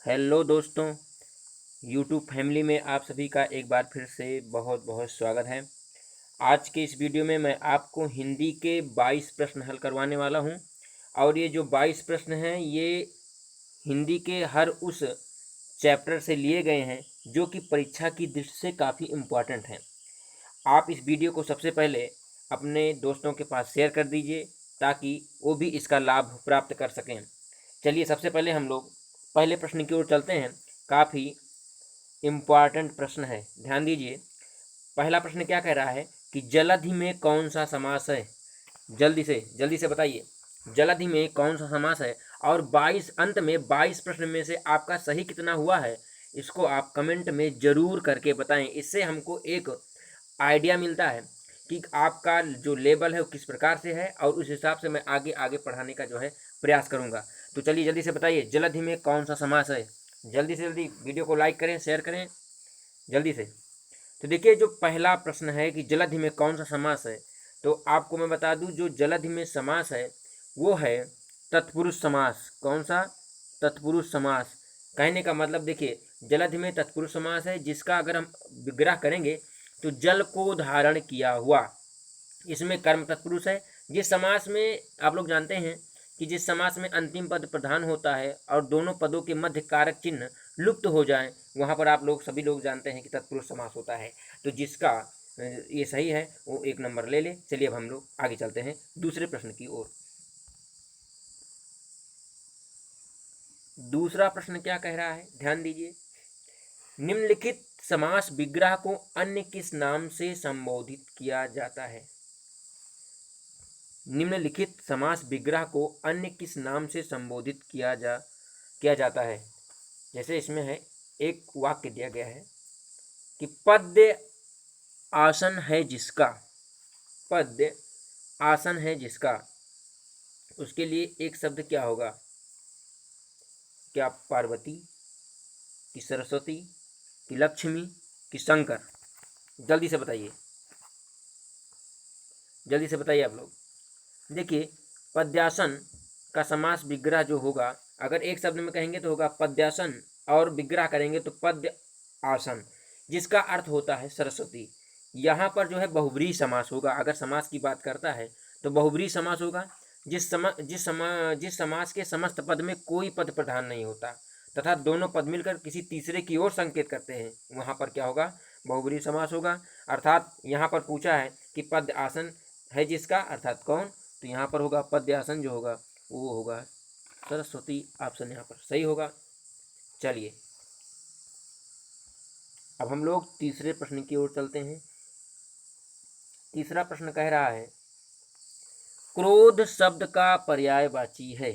Hello दोस्तों, YouTube family में आप सभी का एक बार फिर से बहुत बहुत स्वागत है। आज के इस वीडियो में मैं आपको हिंदी के 22 प्रश्न हल करवाने वाला हूं और ये जो 22 प्रश्न हैं ये हिंदी के हर उस चैप्टर से लिए गए हैं जो कि परीक्षा की दृष्टि से काफ़ी इम्पॉर्टेंट हैं। आप इस वीडियो को सबसे पहले अपने दोस्तों के पास शेयर कर दीजिए ताकि वो भी इसका लाभ प्राप्त कर सकें। चलिए सबसे पहले हम लोग पहले प्रश्न की ओर चलते हैं। काफ़ी इम्पॉर्टेंट प्रश्न है, ध्यान दीजिए। पहला प्रश्न क्या कह रहा है कि जलधि में कौन सा समास है। जल्दी से बताइए, जलधि में कौन सा समास है। और 22 अंत में 22 प्रश्न में से आपका सही कितना हुआ है इसको आप कमेंट में ज़रूर करके बताएं। इससे हमको एक आइडिया मिलता है कि आपका जो लेवल है वो किस प्रकार से है और उस हिसाब से मैं आगे आगे पढ़ाने का जो है प्रयास करूँगा। तो चलिए जल्दी से बताइए, जलधि में कौन सा समास है। जल्दी से जल्दी वीडियो को लाइक करें, शेयर करें जल्दी से। तो देखिए जो पहला प्रश्न है कि जलधि में कौन सा समास है, तो आपको मैं बता दूं जो जलधि में समास है वो है तत्पुरुष समास। कौन सा? तत्पुरुष समास। कहने का मतलब देखिए, जलधि में तत्पुरुष समास है जिसका अगर हम विग्रह करेंगे तो जल को धारण किया हुआ, इसमें कर्म तत्पुरुष है। जिस समास में आप लोग जानते हैं कि जिस समास में अंतिम पद प्रधान होता है और दोनों पदों के मध्य कारक चिन्ह लुप्त हो जाएं, वहाँ पर आप लोग सभी लोग जानते हैं कि तत्पुरुष समास होता है। तो जिसका ये सही है वो 1 नंबर ले ले। चलिए अब हम लोग आगे चलते हैं दूसरे प्रश्न की ओर। दूसरा प्रश्न क्या कह रहा है, ध्यान दीजिए। निम्नलिखित समास विग्रह को अन्य किस नाम से संबोधित किया जाता है। निम्नलिखित समास विग्रह को अन्य किस नाम से संबोधित किया जाता है। जैसे इसमें है, एक वाक्य दिया गया है कि पद्य आसन है जिसका, पद्य आसन है जिसका, उसके लिए एक शब्द क्या होगा? क्या पार्वती, कि सरस्वती, कि लक्ष्मी, कि शंकर? जल्दी से बताइए, जल्दी से बताइए आप लोग। देखिए पद्यासन का समास विग्रह जो होगा, अगर एक शब्द में कहेंगे तो होगा पद्यासन और विग्रह करेंगे तो पद्य आसन, जिसका अर्थ होता है सरस्वती। यहाँ पर जो है बहुब्रीहि समास होगा। अगर समास की बात करता है तो बहुब्रीहि समास होगा। जिस समास के समस्त पद में कोई पद प्रधान नहीं होता तथा दोनों पद मिलकर किसी तीसरे की ओर संकेत करते हैं, वहाँ पर क्या होगा? बहुब्रीहि समास होगा। अर्थात यहाँ पर पूछा है कि पद्य आसन है जिसका, अर्थात कौन? तो यहाँ पर होगा पद्यासन, जो होगा वो होगा सरस्वती। ऑप्शन यहाँ पर सही होगा। चलिए अब हम लोग तीसरे प्रश्न की ओर चलते हैं। तीसरा प्रश्न कह रहा है क्रोध शब्द का पर्यायवाची है।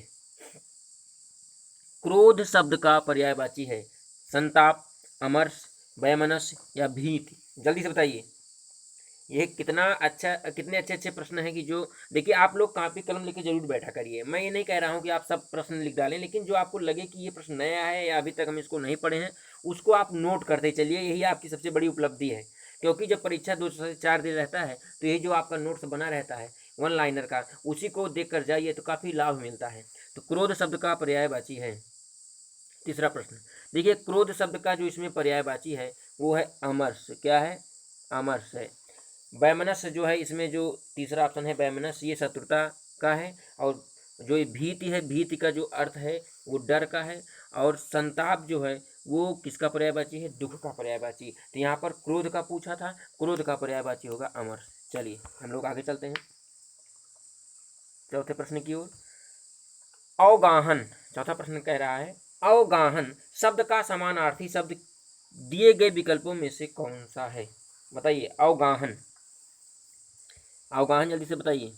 क्रोध शब्द का पर्यायवाची है संताप, अमर्ष, वैमनस्य या भीति। जल्दी से बताइए। ये कितने अच्छे अच्छे प्रश्न हैं कि जो देखिए आप लोग कापी कलम लेके जरूर बैठा करिए। मैं ये नहीं कह रहा हूँ कि आप सब प्रश्न लिख डालें, लेकिन जो आपको लगे कि ये प्रश्न नया है या अभी तक हम इसको नहीं पढ़े हैं उसको आप नोट करते चलिए। यही आपकी सबसे बड़ी उपलब्धि है, क्योंकि जब परीक्षा 2 से 4 दिन रहता है तो यही जो आपका नोट्स बना रहता है वन लाइनर का, उसी को देख कर जाइए तो काफ़ी लाभ मिलता है। तो क्रोध शब्द का पर्यायवाची है। तीसरा प्रश्न देखिए, क्रोध शब्द का जो इसमें पर्यायवाची है वो है अमर्ष। क्या है? अमर्ष है। वैमनस्य जो है इसमें, जो तीसरा ऑप्शन है वैमनस्य, ये शत्रुता का है। और जो ये भीति है, भीति का जो अर्थ है वो डर का है। और संताप जो है वो किसका पर्यायवाची है? दुख का पर्यायवाची। तो यहाँ पर क्रोध का पूछा था, क्रोध का पर्यायवाची होगा अमर। चलिए हम लोग आगे चलते हैं चौथे प्रश्न की ओर। अवगाहन, चौथा प्रश्न कह रहा है अवगाहन शब्द का समानार्थी शब्द दिए गए विकल्पों में से कौन सा है? बताइए। अवगाहन, अवगाहन जल्दी से बताइए।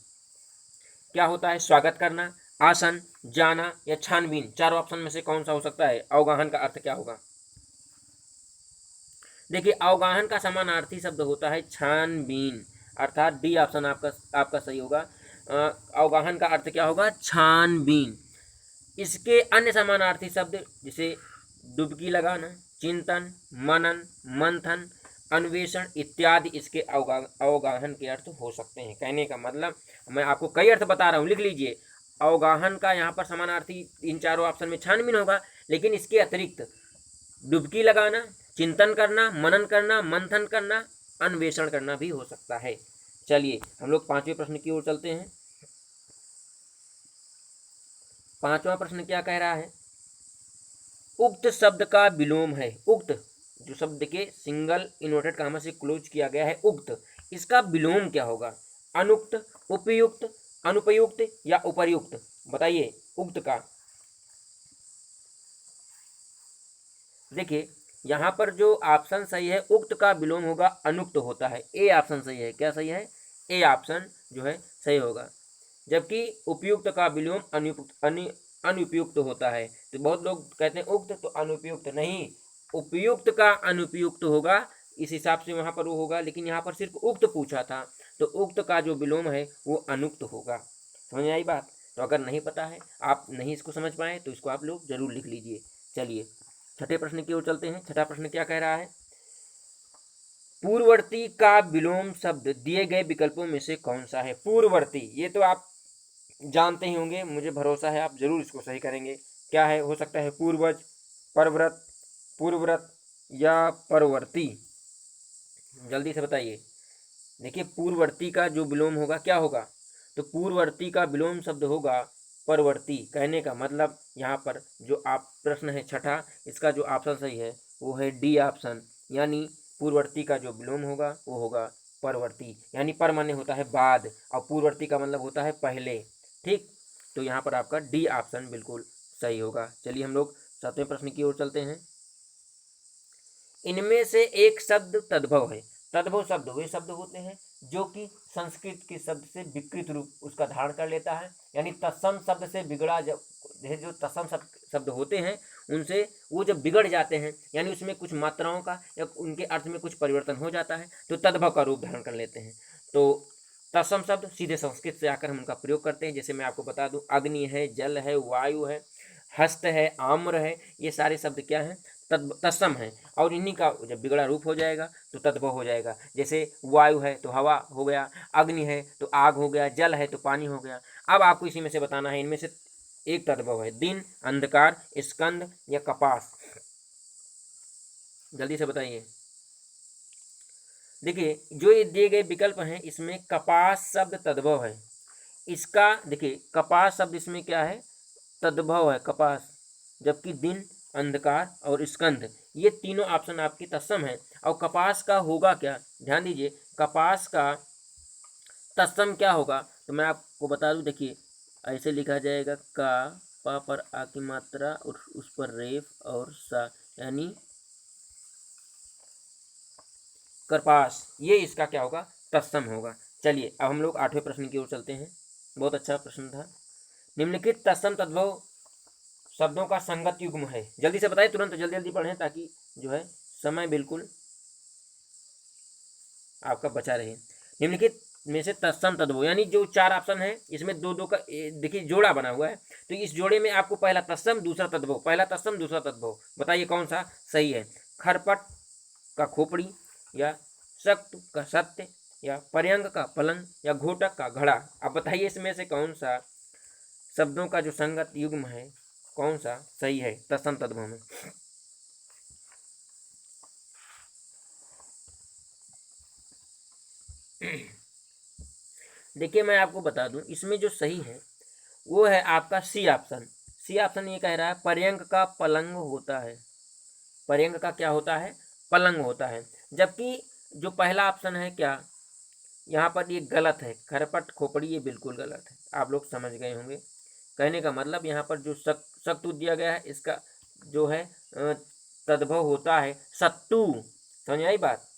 क्या होता है? स्वागत करना, आसन, जाना या छानबीन। चारों ऑप्शन में से कौन सा हो सकता है? अवगाहन का अर्थ क्या होगा? देखिए अवगाहन का समानार्थी शब्द होता है छानबीन, अर्थात डी ऑप्शन आपका सही होगा। अवगाहन का अर्थ क्या होगा? छानबीन। इसके अन्य समानार्थी शब्द जैसे डुबकी लगाना, चिंतन, मनन, मंथन, अन्वेषण इत्यादि इसके अवगाहन के अर्थ हो सकते हैं। कहने का मतलब मैं आपको कई अर्थ बता रहा हूँ, लिख लीजिए। अवगाहन का यहाँ पर समानार्थी इन चारों ऑप्शन में छानबीन होगा, लेकिन इसके अतिरिक्त डुबकी लगाना, चिंतन करना, मनन करना, मंथन करना, अन्वेषण करना भी हो सकता है। चलिए हम लोग 5वें प्रश्न की ओर चलते हैं। 5वां प्रश्न क्या कह रहा है? उक्त शब्द का विलोम है। उक्त जो शब्द के सिंगल इन्वर्टेड कामा से क्लोज किया गया है, उक्त, इसका विलोम क्या होगा? अनुक्त, उपयुक्त, अनुपयुक्त या उपर्युक्त? बताइए उक्त का। देखिए यहाँ पर जो ऑप्शन सही है, उक्त का विलोम होगा अनुक्त होता है। ए ऑप्शन सही है। क्या सही है? ए ऑप्शन जो है सही होगा। जबकि उपयुक्त का विलोम अनुपयुक्त होता है। तो बहुत लोग कहते हैं उक्त तो अनुपयुक्त, नहीं, उपयुक्त का अनुपयुक्त होगा, इस हिसाब से वहाँ पर वो होगा। लेकिन यहाँ पर सिर्फ उक्त पूछा था, तो उक्त का जो विलोम है वो अनुक्त होगा। समझ आई बात? तो अगर नहीं पता है, आप नहीं इसको समझ पाए, तो इसको आप लोग जरूर लिख लीजिए। चलिए छठे प्रश्न की ओर चलते हैं। छठा प्रश्न क्या कह रहा है? पूर्ववर्ती का विलोम शब्द दिए गए विकल्पों में से कौन सा है? पूर्ववर्ती, ये तो आप जानते ही होंगे, मुझे भरोसा है आप जरूर इसको सही करेंगे। क्या है? हो सकता है पूर्वज, परव्रत, पूर्वव्रत या परवर्ती। जल्दी से बताइए। देखिए पूर्ववर्ती का जो विलोम होगा क्या होगा? तो पूर्ववर्ती का विलोम शब्द होगा परवर्ती। कहने का मतलब यहाँ पर जो आप प्रश्न है छठा, इसका जो ऑप्शन सही है वो है डी ऑप्शन, यानी पूर्ववर्ती का जो विलोम होगा वो होगा परवर्ती। यानी पर माने होता है बाद और पूर्ववर्ती का मतलब होता है पहले। ठीक, तो यहाँ पर आपका डी ऑप्शन बिल्कुल सही होगा। चलिए हम लोग 7वें प्रश्न की ओर चलते हैं। इनमें से एक शब्द तद्भव है। तद्भव शब्द वे शब्द होते हैं जो कि संस्कृत के शब्द से विकृत रूप उसका धारण कर लेता है। यानी तत्सम शब्द से बिगड़ा, जो तत्सम शब्द होते हैं उनसे वो जब बिगड़ जाते हैं, यानी उसमें कुछ मात्राओं का या उनके अर्थ में कुछ परिवर्तन हो जाता है, तो तद्भव का रूप धारण कर लेते हैं। तो तत्सम शब्द सीधे संस्कृत से आकर हम उनका प्रयोग करते हैं। जैसे मैं आपको बता दूं, अग्नि है, जल है, वायु है, हस्त है, आम्र है, ये सारे शब्द क्या हैं? तत्सम है। और इन्हीं का जब बिगड़ा रूप हो जाएगा तो तद्भव हो जाएगा। जैसे वायु है तो हवा हो गया, अग्नि है तो आग हो गया, जल है तो पानी हो गया। अब आपको इसी में से बताना है, इनमें से एक तद्भव है। दिन, अंधकार, स्कंद या कपास? जल्दी से बताइए। देखिए जो ये दिए गए विकल्प हैं इसमें कपास शब्द तद्भव है। इसका देखिए कपास शब्द इसमें क्या है? तद्भव है कपास। जबकि दिन, अंधकार और स्कंद, ये तीनों ऑप्शन आपकी तत्सम है। और कपास का होगा क्या? ध्यान दीजिए, कपास का तत्सम क्या होगा? तो मैं आपको बता दूं, देखिए ऐसे लिखा जाएगा, का, पा पर आ की मात्रा और उस पर रेफ और सा, यानी करपास, ये इसका क्या होगा? तत्सम होगा। चलिए अब हम लोग 8वें प्रश्न की ओर चलते हैं। बहुत अच्छा प्रश्न था। निम्नलिखित तत्सम तद्भव शब्दों का संगत युग्म है। जल्दी से बताइए, तुरंत जल्दी जल्दी पढ़ें ताकि जो है समय बिल्कुल आपका बचा रहे। निम्नलिखित में से तत्सम तद्भव, यानी जो चार ऑप्शन है इसमें दो दो का देखिए जोड़ा बना हुआ है, तो इस जोड़े में आपको पहला तत्सम दूसरा तद्भव, पहला तत्सम दूसरा तद्भव, बताइए कौन सा सही है? खरपट का खोपड़ी या सत्य का सत्य या पर्यंक का पलंग या घोटक का घड़ा? अब बताइए इसमें से कौन सा शब्दों का जो संगत युग्म है कौन सा सही है तत्सम तद्भव में? देखिए मैं आपको बता दूं, इसमें जो सही है वो है आपका सी ऑप्शन। सी ऑप्शन ये कह रहा है पर्यंक का पलंग होता है। पर्यंक का क्या होता है? पलंग होता है। जबकि जो पहला ऑप्शन है क्या, यहाँ पर ये गलत है। खरपट खोपड़ी ये बिल्कुल गलत है। आप लोग समझ गए होंगे। कहने का मतलब यहाँ पर जो सत्तू दिया गया है इसका जो है तद्भव होता है सत्तू। समझ आई बात?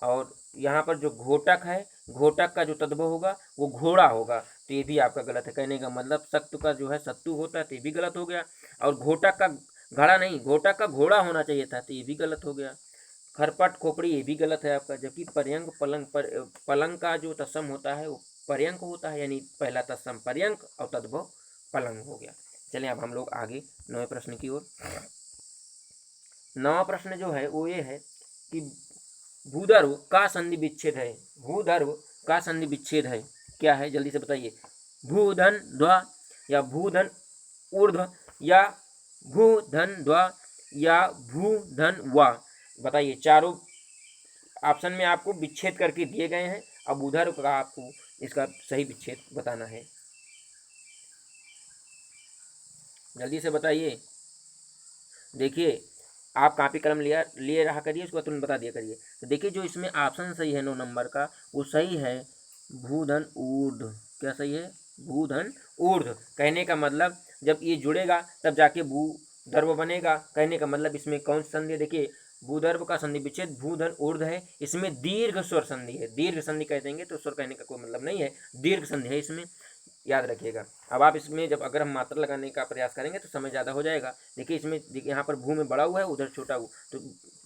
और यहाँ पर जो घोटक है, घोटक का जो तद्भव होगा वो घोड़ा होगा, तो ये भी आपका गलत है। कहने का मतलब सत्तू का जो है सत्तू होता है, तो ये भी गलत हो गया। और घोटक का घड़ा नहीं, घोटक का घोड़ा होना चाहिए था, तो ये भी गलत हो गया। खरपट खोपड़ी ये भी गलत है आपका। जबकि पर्यंक पलंग पलंग का जो तत्सम होता है वो पर्यंक होता है, यानी पहला तत्सम पर्यंक और तद्भव पलंग हो गया। चलिए अब हम लोग आगे 9वें प्रश्न की ओर। 9वां प्रश्न जो है वो ये है कि भूधर्व का संधि विच्छेद है। भूधर्व का संधि विच्छेद है क्या है? जल्दी से बताइए। भूधन ध्वा या भू धन ऊर्ध्व या भू धन द्वा या भू धन वा। बताइए, चारों ऑप्शन में आपको विच्छेद करके दिए गए हैं। अब उधर का आपको इसका सही विच्छेद बताना है। जल्दी से बताइए। देखिए, आप कापी कलम लिए रहा करिए, उसको तुरंत बता दिया करिए। तो देखिए, जो इसमें ऑप्शन सही है 9 नंबर का, वो सही है भूधन ऊर्ध्व। क्या सही है? भूधन ऊर्ध्व। कहने का मतलब जब ये जुड़ेगा तब जाके भूधर्व बनेगा। कहने का मतलब इसमें कौन सी संधि है? देखिए, भूधर्व का संधि विच्छेद भूधन ऊर्ध्व है। इसमें दीर्घ स्वर संधि है। दीर्घ संधि कह देंगे तो स्वर कहने का कोई मतलब नहीं है, दीर्घ संधि है इसमें, याद रखिएगा। अब आप इसमें जब अगर हम मात्रा लगाने का प्रयास करेंगे तो समय ज़्यादा हो जाएगा। देखिए, इसमें देखिए यहाँ पर भू में बड़ा ऊ है, उधर छोटा ऊ, तो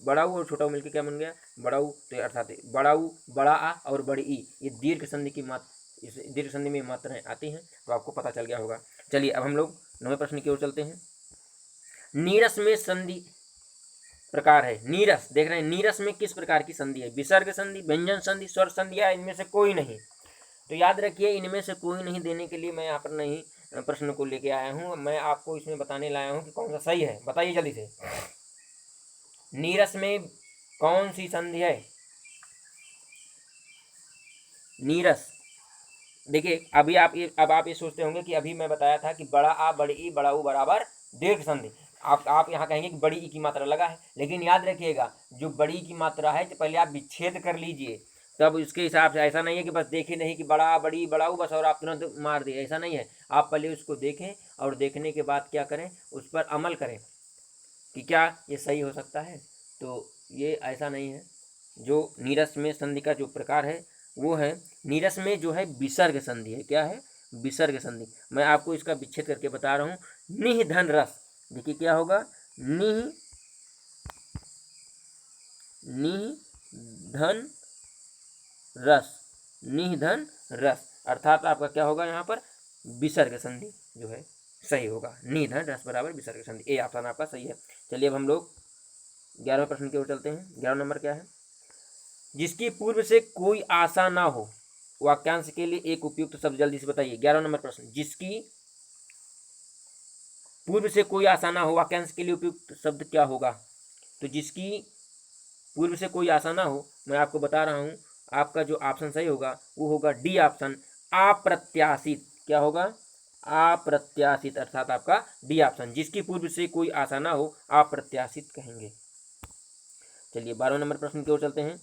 बड़ा ऊ और छोटा ऊ मिलकर क्या बन गया? बड़ा ऊ। तो अर्थात बड़ा ऊ, बड़ा आ और बड़ी ई, ये दीर्घ संधि की इस दीर्घ संधि में मात्राएं आती हैं, तो आपको पता चल गया होगा। चलिए, अब हम लोग 9वें प्रश्न की ओर चलते हैं। नीरस में संधि प्रकार है। नीरस, देख रहे हैं, नीरस में किस प्रकार की संधि है? विसर्ग संधि, व्यंजन संधि, स्वर संधि, या इनमें से कोई नहीं? तो याद रखिए, इनमें से कोई नहीं देने के लिए मैं यहाँ पर नहीं प्रश्न को लेके आया हूँ। मैं आपको इसमें बताने लाया हूँ कि कौन सा सही है। बताइए जल्दी से, नीरस में कौन सी संधि है? नीरस, देखिए, अब आप ये सोचते होंगे कि अभी मैं बताया था कि बड़ा आ बड़ी ई बड़ा ऊ बराबर दीर्घ संधि। आप यहाँ कहेंगे कि बड़ी ई की मात्रा लगा है, लेकिन याद रखिएगा, जो बड़ी की मात्रा है तो पहले आप विच्छेद कर लीजिए, तब उसके हिसाब से। ऐसा नहीं है कि बस देखे नहीं कि बड़ा बड़ी बड़ा ऊ बस और आप तुरंत मार दिए, ऐसा नहीं है। आप पहले उसको देखें और देखने के बाद क्या करें? उस पर अमल करें कि क्या ये सही हो सकता है। तो ये ऐसा नहीं है। जो नीरस में संधि का जो प्रकार है वो है, नीरस में जो है विसर्ग संधि है। क्या है? विसर्ग संधि। मैं आपको इसका विच्छेद करके बता रहा हूँ। निह धन रस, देखिए क्या होगा? निह धन रस, निह धन रस, अर्थात आपका क्या होगा यहाँ पर? विसर्ग संधि जो है सही होगा। निह धन रस बराबर विसर्ग संधि, ए ऑप्शन आपका सही है। चलिए, अब हम लोग 11वें प्रश्न की ओर चलते हैं। 11 नंबर क्या है? जिसकी पूर्व से कोई आशा ना हो, वाक्यांश के लिए एक उपयुक्त शब्द जल्दी से बताइए। 11 नंबर प्रश्न, जिसकी पूर्व से कोई आशा ना हो, वाक्यांश के लिए उपयुक्त शब्द क्या होगा? तो जिसकी पूर्व से कोई आशा ना हो, मैं आपको बता रहा हूं, आपका जो ऑप्शन सही होगा वो होगा डी ऑप्शन, अप्रत्याशित। क्या होगा? अप्रत्याशित, अर्थात आपका डी ऑप्शन, जिसकी पूर्व से कोई आशा ना हो, अप्रत्याशित कहेंगे। चलिए, 12वें नंबर प्रश्न की ओर चलते हैं।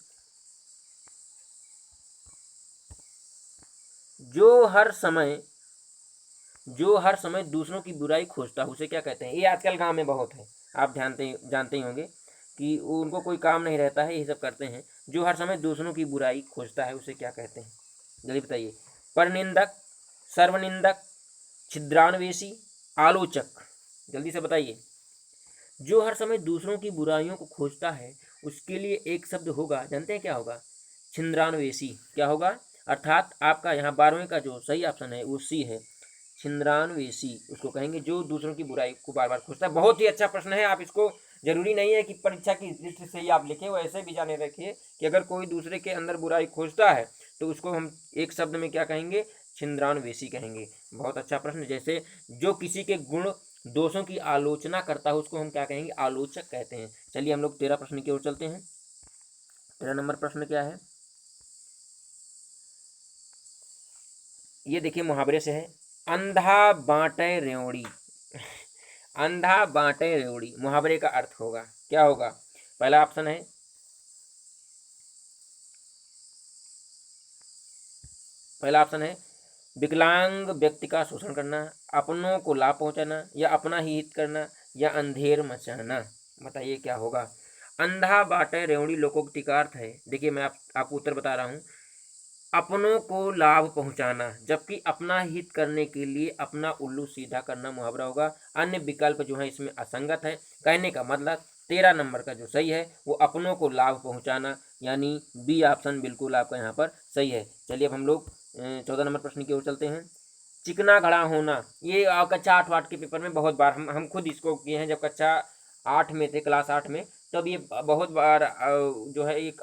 जो हर समय दूसरों की बुराई खोजता है, उसे क्या कहते हैं? ये आजकल गांव में बहुत है, आप जानते ही होंगे कि उनको कोई काम नहीं रहता है, यही सब करते हैं। जो हर समय दूसरों की बुराई खोजता है, उसे क्या कहते हैं? जल्दी बताइए। परनिंदक, सर्वनिंदक, छिद्रान्वेषी, आलोचक। जल्दी से बताइए। जो हर समय दूसरों की बुराइयों को खोजता है, उसके लिए एक शब्द होगा, जानते हैं क्या होगा? छिद्रान्वेषी। क्या होगा? अर्थात आपका यहाँ 12वें का जो सही ऑप्शन है वो सी है, छिद्रान्वेषी उसको कहेंगे, जो दूसरों की बुराई को बार बार खोजता है। बहुत ही अच्छा प्रश्न है। आप इसको, जरूरी नहीं है कि परीक्षा की दृष्टि से ही आप लिखें, वो ऐसे भी जाने रखिए कि अगर कोई दूसरे के अंदर बुराई खोजता है तो उसको हम एक शब्द में क्या कहेंगे? छिद्रान्वेषी कहेंगे। बहुत अच्छा प्रश्न। जैसे जो किसी के गुण दोषों की आलोचना करता है, उसको हम क्या कहेंगे? आलोचक कहते हैं। चलिए, हम लोग 13 प्रश्न की ओर चलते हैं। 13 नंबर प्रश्न क्या है? ये देखिए, मुहावरे से है। अंधा बांटे रेवड़ी। अंधा बांटे रेवड़ी, मुहावरे का अर्थ होगा, क्या होगा? पहला ऑप्शन है, विकलांग व्यक्ति का शोषण करना, अपनों को लाभ पहुंचाना, या अपना ही हित करना, या अंधेर मचाना। बताइए क्या होगा? अंधा बाटे रेवड़ी लोकोक्ति का अर्थ है, देखिए मैं आपको उत्तर बता रहा हूँ, अपनों को लाभ पहुंचाना, जबकि अपना हित करने के लिए अपना उल्लू सीधा करना मुहावरा होगा। अन्य विकल्प जो है इसमें असंगत है। कहने का मतलब 13 नंबर का जो सही है वो अपनों को लाभ पहुंचाना, यानी बी ऑप्शन बिल्कुल आपका यहाँ पर सही है। चलिए, अब हम लोग 14 नंबर प्रश्न की ओर चलते हैं। चिकना घड़ा होना, ये कक्षा 8 के पेपर में बहुत बार हम खुद इसको किए हैं। जब कक्षा 8 में थे, क्लास 8 में, तब ये बहुत बार जो है एक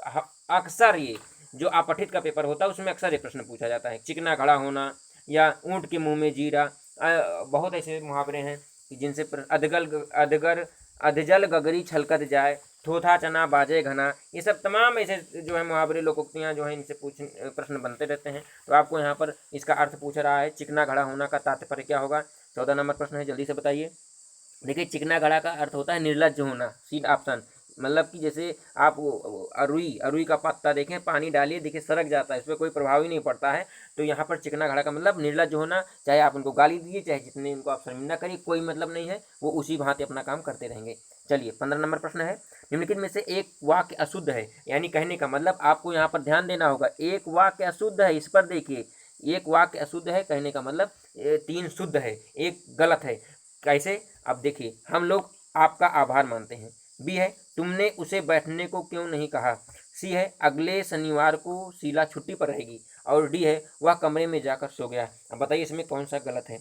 अक्सर ये जो अपठित का पेपर होता है उसमें अक्सर ये प्रश्न पूछा जाता है। चिकना घड़ा होना, या ऊँट के मुंह में जीरा, बहुत ऐसे मुहावरे हैं कि जिनसे अधगर अधजल गगरी छलकत जाए, थोथा चना बाजे घना, ये सब तमाम ऐसे जो है मुहावरे लोकोक्तियाँ जो हैं इनसे प्रश्न बनते रहते हैं। तो आपको यहाँ पर इसका अर्थ पूछ रहा है, चिकना घड़ा होना का तात्पर्य क्या होगा। 14 नंबर प्रश्न है, जल्दी से बताइए। देखिए, चिकना घड़ा का अर्थ होता है निर्लज्ज होना, सी ऑप्शन। मतलब कि जैसे आप अरुई का पत्ता देखें, पानी डालिए, देखिए सरक जाता है, इस पर कोई प्रभाव ही नहीं पड़ता है। तो यहाँ पर चिकना घड़ा का मतलब निर्लज्ज होना, चाहे आप उनको गाली दीजिए, चाहे जितने उनको आप शर्मिंदा करिए, कोई मतलब नहीं है, वो उसी भांति अपना काम करते रहेंगे। चलिए, 15 नंबर प्रश्न है, निम्नलिखित में से एक वाक्य अशुद्ध है, यानी कहने का मतलब आपको यहाँ पर ध्यान देना होगा। एक वाक्य अशुद्ध है, इस पर देखिए, एक वाक्य अशुद्ध है, कहने का मतलब 3 शुद्ध है, एक गलत है। कैसे? अब देखिए, हम लोग आपका आभार मानते हैं। बी है, तुमने उसे बैठने को क्यों नहीं कहा। सी है, अगले शनिवार को शीला छुट्टी पर रहेगी। और डी है, वह कमरे में जाकर सो गया। अब बताइए इसमें कौन सा गलत है।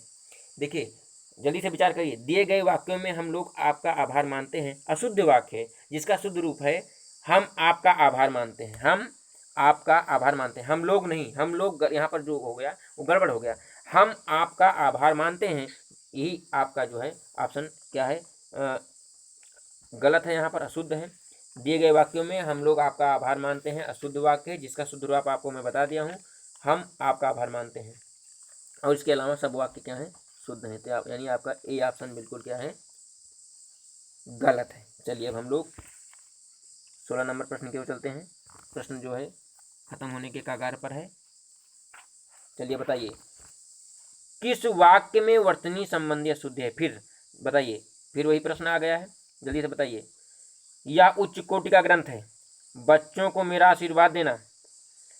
देखिए, जल्दी से विचार करिए। दिए गए वाक्यों में हम लोग आपका आभार मानते हैं, अशुद्ध वाक्य है, जिसका शुद्ध रूप है हम आपका आभार मानते हैं। हम आपका आभार मानते हैं, हम लोग नहीं, हम लोग यहाँ पर जो हो गया वो गड़बड़ हो गया। हम आपका आभार मानते हैं, यही आपका जो है ऑप्शन क्या है, गलत है, यहाँ पर अशुद्ध है। दिए गए वाक्यों में हम लोग आपका आभार मानते हैं, अशुद्ध वाक्य है, जिसका शुद्ध रूप आपको मैं बता दिया हूँ, हम आपका आभार मानते हैं। और इसके अलावा सब वाक्य क्या है, शुद्ध है। तो यानी आपका ए ऑप्शन बिल्कुल क्या है, गलत है। चलिए, अब हम लोग 16 नंबर प्रश्न की ओर चलते हैं। प्रश्न जो है खत्म होने के कगार पर है। चलिए बताइए, किस वाक्य में वर्तनी संबंधी अशुद्ध है। फिर बताइए, फिर वही प्रश्न आ गया है, जल्दी से बताइए। यह उच्च कोटि का ग्रंथ है, बच्चों को मेरा आशीर्वाद देना,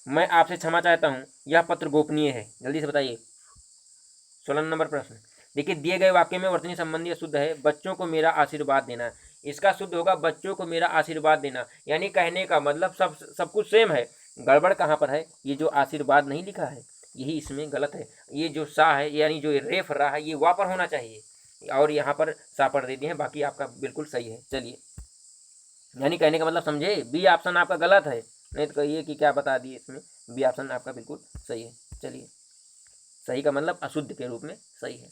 मैं आपसे क्षमा चाहता हूँ, यह पत्र गोपनीय है। जल्दी से बताइए। 16 नंबर प्रश्न, देखिए, दिए गए वाक्य में वर्तनी संबंधी अशुद्ध है, बच्चों को मेरा आशीर्वाद देना। इसका शुद्ध होगा बच्चों को मेरा आशीर्वाद देना, यानी कहने का मतलब सब कुछ सेम है। गड़बड़ कहाँ पर है, ये जो आशीर्वाद नहीं लिखा है, यही इसमें गलत है। ये जो सा है, यानी जो रेफ रहा है, ये वापर होना चाहिए, और यहाँ पर सा पर दे दिए हैं, बाकी आपका बिल्कुल सही है। चलिए, यानी कहने का मतलब समझे, बी ऑप्शन आपका गलत है, नहीं तो कहिए कि क्या बता दिए इसमें। बी ऑप्शन आपका बिल्कुल सही है। चलिए, सही का मतलब अशुद्ध के रूप में सही है।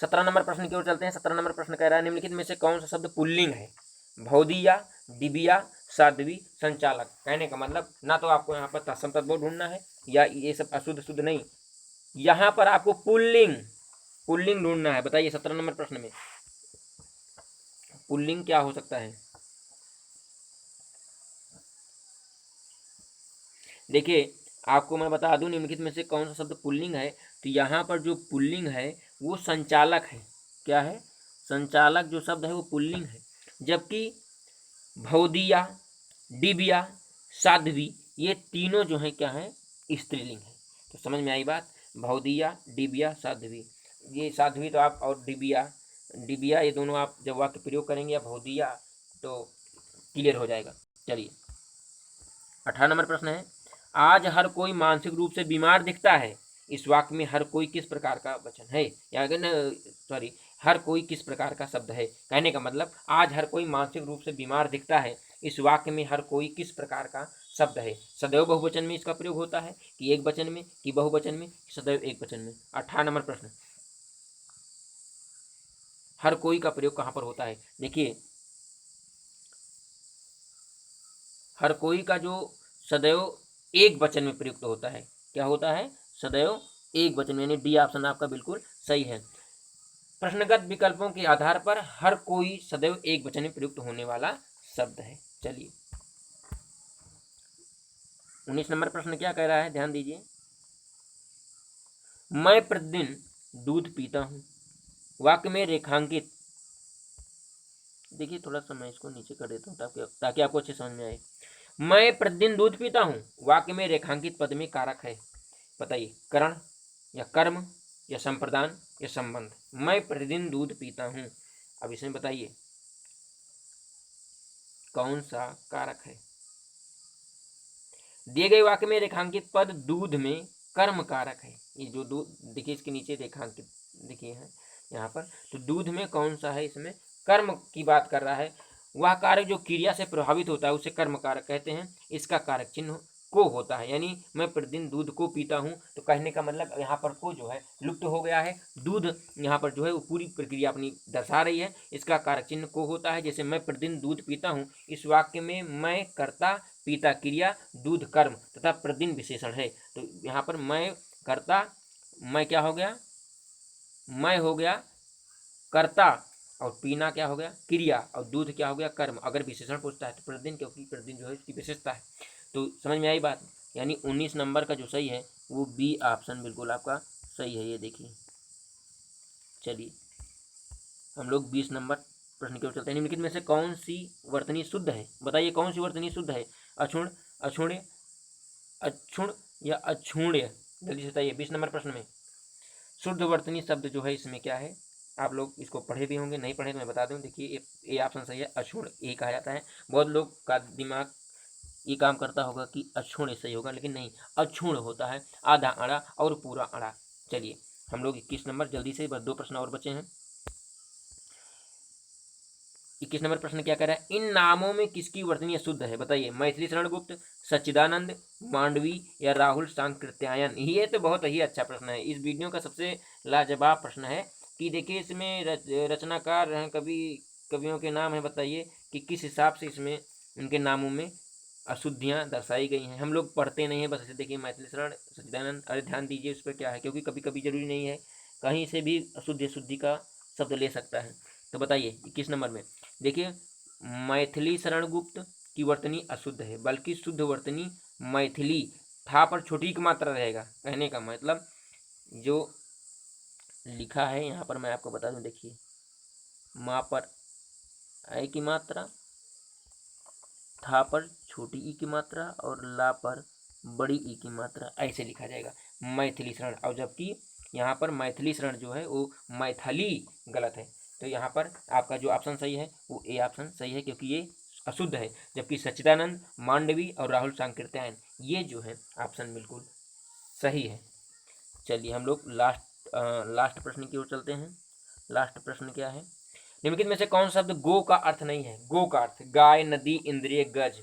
17 नंबर प्रश्न की ओर चलते हैं। 17 नंबर प्रश्न कह रहा है, निम्नलिखित में से कौन सा शब्द पुल्लिंग है। भौदिया, डिबिया, साध्वी, संचालक। कहने का मतलब ना तो आपको यहाँ पर तत्सम तद्भव ढूंढना है, या ये सब अशुद्ध शुद्ध नहीं, यहाँ पर आपको पुल्लिंग ढूंढना है। बताइए 17 नंबर प्रश्न में पुल्लिंग क्या हो सकता है। देखिए, आपको मैं बता दूं, निम्नलिखित में से कौन सा शब्द पुल्लिंग है। तो यहाँ पर जो पुल्लिंग है वो संचालक है। क्या है, संचालक जो शब्द है वो पुल्लिंग है, जबकि भौदिया, डिबिया, साध्वी, ये तीनों जो है क्या है, स्त्रीलिंग है। तो समझ में आई बात। भौदिया, डिबिया, साध्वी, ये साध्वी तो आप, और डिबिया ये दोनों आप जब वाक्य प्रयोग करेंगे, या भौदिया, तो क्लियर हो जाएगा। चलिए, 18 नंबर प्रश्न है, आज हर कोई मानसिक रूप से बीमार दिखता है। इस वाक्य में हर कोई किस प्रकार का वचन है, या सॉरी, हर कोई किस प्रकार का शब्द है। कहने का मतलब आज हर कोई मानसिक रूप से बीमार दिखता है, इस वाक्य में हर कोई किस प्रकार का शब्द है। सदैव बहुवचन में इसका प्रयोग होता है, कि एक वचन में, कि बहुवचन में, सदैव एक वचन में। 18 नंबर प्रश्न, हर कोई का प्रयोग कहाँ पर होता है। देखिए, हर कोई का जो सदैव एक वचन में प्रयुक्त होता है, क्या होता है, सदैव एक वचन में, यानी डी ऑप्शन आपका बिल्कुल सही है। प्रश्नगत विकल्पों के आधार पर हर कोई सदैव एक वचन में प्रयुक्त होने वाला शब्द है। चलिए, 19 नंबर प्रश्न क्या कह रहा है, ध्यान दीजिए। मैं प्रतिदिन दूध पीता हूँ, वाक्य में रेखांकित, देखिए थोड़ा सा मैं इसको नीचे कर देता हूँ ताकि आपको अच्छे समझ में आए। मैं प्रतिदिन दूध पीता हूँ, वाक्य में रेखांकित पद में कारक है। बताइए, करण, या कर्म, या संप्रदान, या संबंध। मैं प्रतिदिन दूध पीता हूँ, अब इसमें बताइए कौन सा कारक है। दिए गए वाक्य में रेखांकित पद दूध में कर्म कारक है। ये जो दूध, देखिए इसके नीचे रेखांकित देखिए है यहाँ पर, तो दूध में कौन सा है, इसमें कर्म की बात कर रहा है। वह कारक जो क्रिया से प्रभावित होता है उसे कर्म कारक कहते हैं। इसका कारक चिन्ह को होता है, यानी मैं प्रतिदिन दूध को पीता हूँ। तो कहने का मतलब यहाँ पर को जो है लुप्त हो गया है, दूध यहाँ पर जो है वो पूरी प्रक्रिया अपनी दर्शा रही है, इसका कारक चिन्ह को होता है। जैसे मैं प्रतिदिन दूध पीता हूँ, इस वाक्य में मैं कर्ता, पीता क्रिया, दूध कर्म तथा प्रतिदिन विशेषण है। तो यहाँ पर मैं कर्ता, मैं क्या हो गया, मैं हो गया कर्ता, और पीना क्या हो गया क्रिया, और दूध क्या हो गया कर्म। अगर विशेषण पूछता है तो प्रतिदिन, क्योंकि प्रतिदिन जो है इसकी विशेषता है। तो समझ में आई बात, यानी 19 नंबर का जो सही है वो बी ऑप्शन बिल्कुल आपका सही है। ये देखिए, चलिए हम लोग 20 नंबर प्रश्न की ओर चलते हैं। निम्नलिखित में से कौन सी वर्तनी शुद्ध है, बताइए कौन सी वर्तनी शुद्ध है? अक्षुण, अक्षुण्य, अक्षुण या अक्षुण्य, जल्दी से बताइए। 20 नंबर प्रश्न में शुद्ध वर्तनी शब्द जो है इसमें क्या है, आप लोग इसको पढ़े भी होंगे, नहीं पढ़े तो मैं बता दूं। देखिए ये ऑप्शन सही है, अक्षुण ये कहा जाता है। बहुत लोग का दिमाग ये काम करता होगा कि अक्षुण सही होगा, लेकिन नहीं, अक्षुण होता है आधा अड़ा और पूरा अड़ा। चलिए हम लोग 21 नंबर, जल्दी से बस 2 प्रश्न और बचे हैं। 21 नंबर प्रश्न क्या कह रहा है, इन नामों में किसकी वर्तनी शुद्ध है, बताइए। मैथिली शरण गुप्त, सच्चिदानंद, मांडवी या राहुल सांकृत्यायन। ये तो बहुत ही अच्छा प्रश्न है, इस वीडियो का सबसे लाजवाब प्रश्न है कि देखिए इसमें रचनाकार हैं, कवियों के नाम है, बताइए कि किस हिसाब से इसमें उनके नामों में अशुद्धियाँ दर्शाई गई हैं। हम लोग पढ़ते नहीं हैं, बस ऐसे देखिए मैथिली शरण, सच्चिदानंद, अरे ध्यान दीजिए उस पर क्या है, क्योंकि कभी कभी जरूरी नहीं है, कहीं से भी अशुद्धि शुद्धि का शब्द ले सकता है। तो बताइए 21 नंबर में देखिए, मैथिली शरण गुप्त की वर्तनी अशुद्ध है, बल्कि शुद्ध वर्तनी मैथिली, था पर छोटी की मात्रा रहेगा। कहने का मतलब जो लिखा है यहाँ पर मैं आपको बता दूं, देखिए माँ पर आई की मात्रा, था पर छोटी ई की मात्रा और ला पर बड़ी ई की मात्रा, ऐसे लिखा जाएगा मैथिली शरण। और जबकि यहाँ पर मैथिली शरण जो है वो मैथिली गलत है। तो यहाँ पर आपका जो ऑप्शन सही है वो ए ऑप्शन सही है, क्योंकि ये अशुद्ध है। जबकि सच्चिदानंद, मांडवी और राहुल सांकृत्यायन ये जो है ऑप्शन बिल्कुल सही है। चलिए हम लोग लास्ट प्रश्न की ओर चलते हैं। लास्ट प्रश्न क्या है, निम्नलिखित में से कौन सा शब्द गो का अर्थ नहीं है? गो का अर्थ गाय, नदी, इंद्रिय, गज।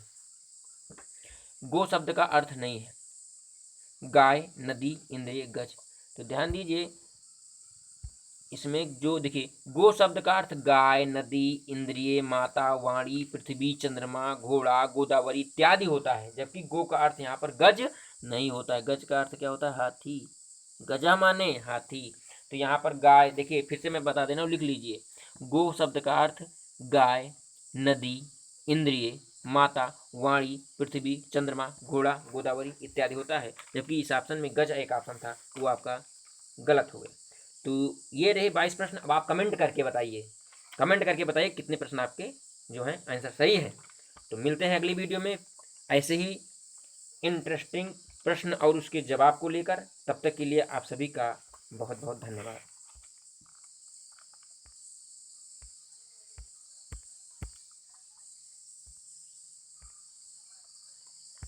गो शब्द का अर्थ नहीं है गाय, नदी, इंद्रिय, गज। तो ध्यान दीजिए इसमें जो देखिए, गो शब्द का अर्थ गाय, नदी, इंद्रिय, माता, वाणी, पृथ्वी, चंद्रमा, घोड़ा, गोदावरी इत्यादि होता है। जबकि गो का अर्थ यहाँ पर गज नहीं होता है। गज का अर्थ क्या होता है? हाथी। गजा माने हाथी। तो यहाँ पर गाय, देखिए फिर से मैं बता देना हूँ, लिख लीजिए। गो शब्द का अर्थ गाय, नदी, इंद्रिय, माता, वाणी, पृथ्वी, चंद्रमा, घोड़ा, गोदावरी इत्यादि होता है। जबकि इस ऑप्शन में गज एक ऑप्शन था, वो आपका गलत हो गया। तो ये रहे 22 प्रश्न। अब आप कमेंट करके बताइए, कमेंट करके बताइए कितने प्रश्न आपके जो हैं आंसर सही है। तो मिलते हैं अगली वीडियो में ऐसे ही इंटरेस्टिंग प्रश्न और उसके जवाब को लेकर। तब तक के लिए आप सभी का बहुत बहुत धन्यवाद।